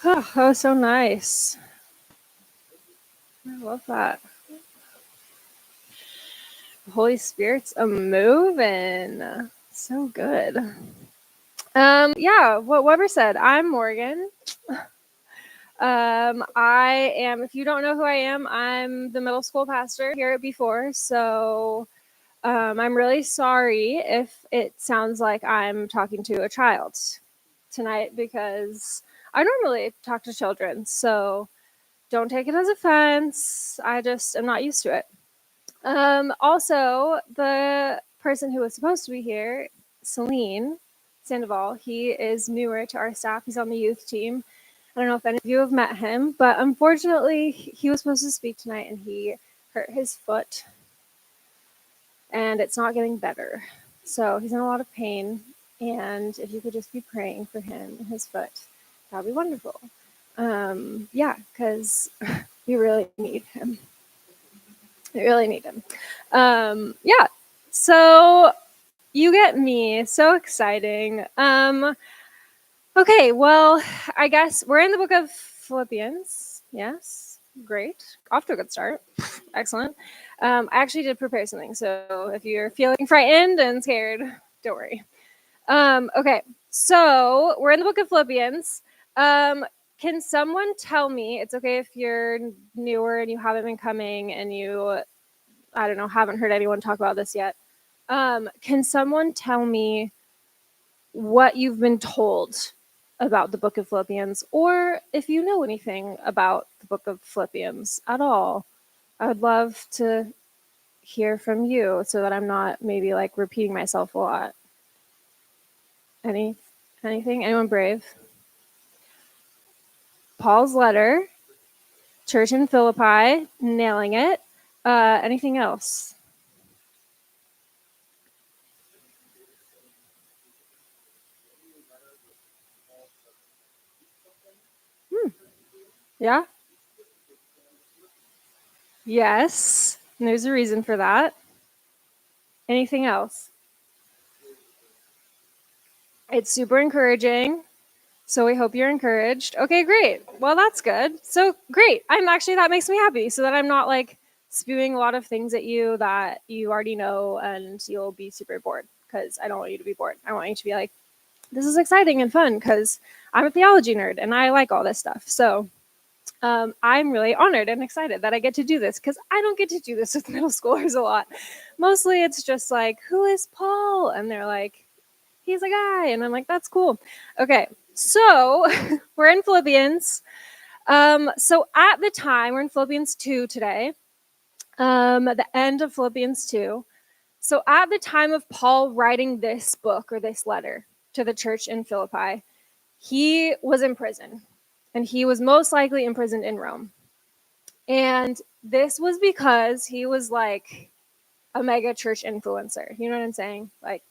Oh, that was so nice. I love that. The Holy Spirit's a moving. So good. Yeah, what Weber said. I'm Morgan. I am, if you don't know who I am, I'm the middle school pastor here at B4. So I'm really sorry if it sounds like I'm talking to a child tonight because I normally talk to children. So don't take it as offense. I just am not used to it. Also, the person who was supposed to be here, Celine Sandoval, he is newer to our staff. He's on the youth team. I don't know if any of you have met him, but unfortunately, he was supposed to speak tonight and he hurt his foot and it's not getting better. So he's in a lot of pain. And if you could just be praying for him and his foot, that would be wonderful. Yeah, because we really need him. We really need him. Yeah, so you get me. So exciting. Okay, well, I guess we're in the book of Philippians. Yes, great. Off to a good start. Excellent. I actually did prepare something, so if you're feeling frightened and scared, don't worry. Okay, so we're in the book of Philippians. Can someone tell me, it's okay if you're newer and you haven't been coming and you, I don't know, haven't heard anyone talk about this yet. Can someone tell me what you've been told about the book of Philippians, or if you know anything about the book of Philippians at all? I would love to hear from you so that I'm not maybe like repeating myself a lot. Anything? Anyone brave? Paul's letter, church in Philippi, nailing it. Anything else? Yeah? Yes. And there's a reason for that. Anything else? It's super encouraging. So we hope you're encouraged. Okay, great. Well, that's good. So great. That makes me happy so that I'm not like spewing a lot of things at you that you already know and you'll be super bored, because I don't want you to be bored. I want you to be like, this is exciting and fun because I'm a theology nerd and I like all this stuff. So I'm really honored and excited that I get to do this because I don't get to do this with middle schoolers a lot. Mostly it's just like, who is Paul? And they're like, he's a guy. And I'm like, that's cool. Okay, so we're in Philippians. So at the time, we're in Philippians 2 today, at the end of Philippians 2. So at the time of Paul writing this book or this letter to the church in Philippi, he was in prison, and he was most likely imprisoned in Rome. And this was because he was like a mega church influencer. You know what I'm saying? Like,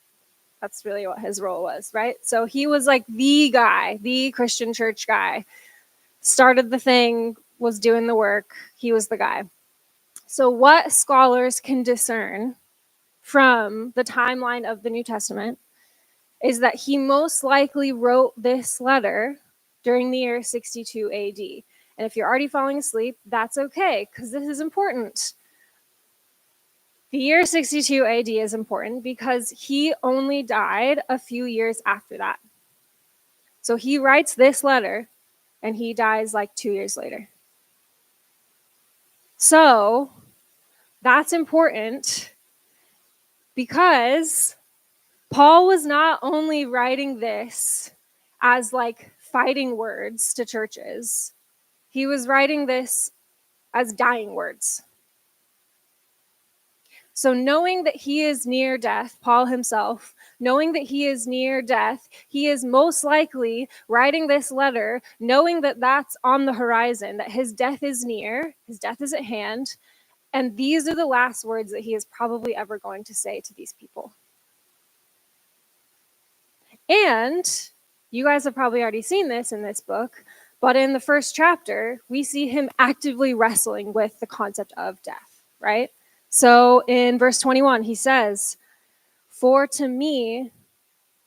that's really what his role was, right? So he was like the guy, the Christian church guy. Started the thing, was doing the work. He was the guy. So what scholars can discern from the timeline of the New Testament is that he most likely wrote this letter during the year 62 AD. And if you're already falling asleep, that's okay, because this is important. The year 62 AD is important because he only died a few years after that. So he writes this letter and he dies like 2 years later. So that's important because Paul was not only writing this as like fighting words to churches, he was writing this as dying words. So knowing that he is near death, Paul himself, knowing that he is near death, he is most likely writing this letter, knowing that that's on the horizon, that his death is near, his death is at hand, and these are the last words that he is probably ever going to say to these people. And you guys have probably already seen this in this book, but in the first chapter, we see him actively wrestling with the concept of death, right? So in verse 21, he says, "For to me,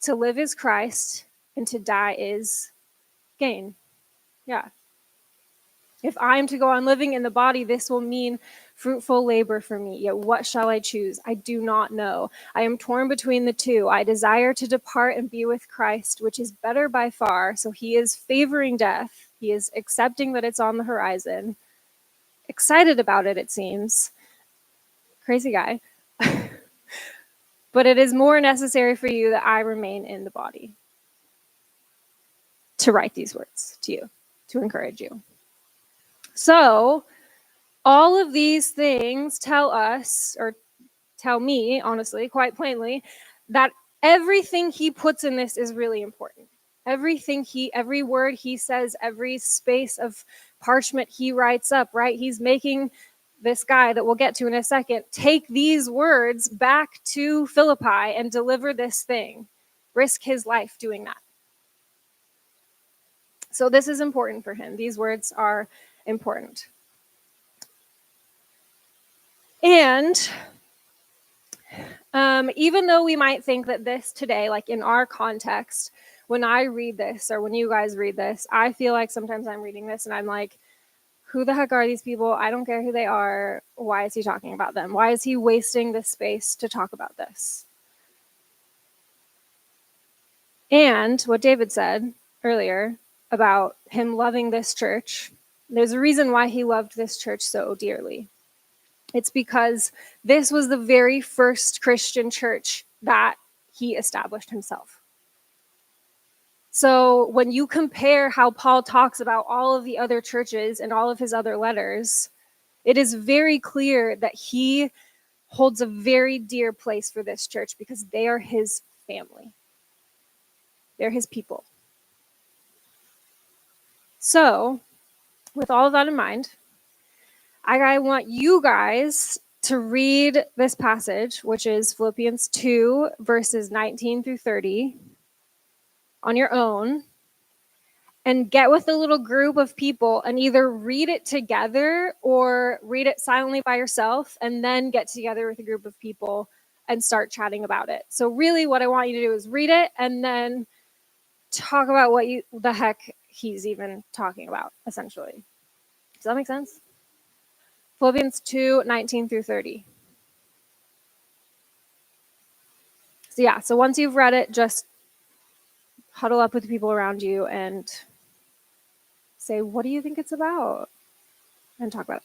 to live is Christ, and to die is gain." Yeah. If I'm to go on living in the body, this will mean fruitful labor for me. Yet what shall I choose? I do not know. I am torn between the two. I desire to depart and be with Christ, which is better by far. So he is favoring death. He is accepting that it's on the horizon. Excited about it, it seems. Crazy guy. But it is more necessary for you that I remain in the body. To write these words to you, to encourage you. So, all of these things tell us, or tell me, honestly, quite plainly, that everything he puts in this is really important. Every word he says, every space of parchment he writes up, right? He's making this guy that we'll get to in a second take these words back to Philippi and deliver this thing, risk his life doing that. So this is important for him. These words are important. And even though we might think that this today, like in our context, when I read this or when you guys read this, I feel like sometimes I'm reading this and I'm like, who the heck are these people? I don't care who they are. Why is he talking about them? Why is he wasting this space to talk about this? And what David said earlier about him loving this church, there's a reason why he loved this church so dearly. It's because this was the very first Christian church that he established himself. So when you compare how Paul talks about all of the other churches and all of his other letters, it is very clear that he holds a very dear place for this church because they are his family. They're his people. So, with all of that in mind, I want you guys to read this passage, which is Philippians 2, verses 19 through 30, on your own, and get with a little group of people and either read it together or read it silently by yourself, and then get together with a group of people and start chatting about it. So really what I want you to do is read it and then talk about what the heck he's even talking about, essentially. Does that make sense? Philippians 2, 19 through 30. So yeah, so once you've read it, just huddle up with the people around you and say, what do you think it's about? And talk about it.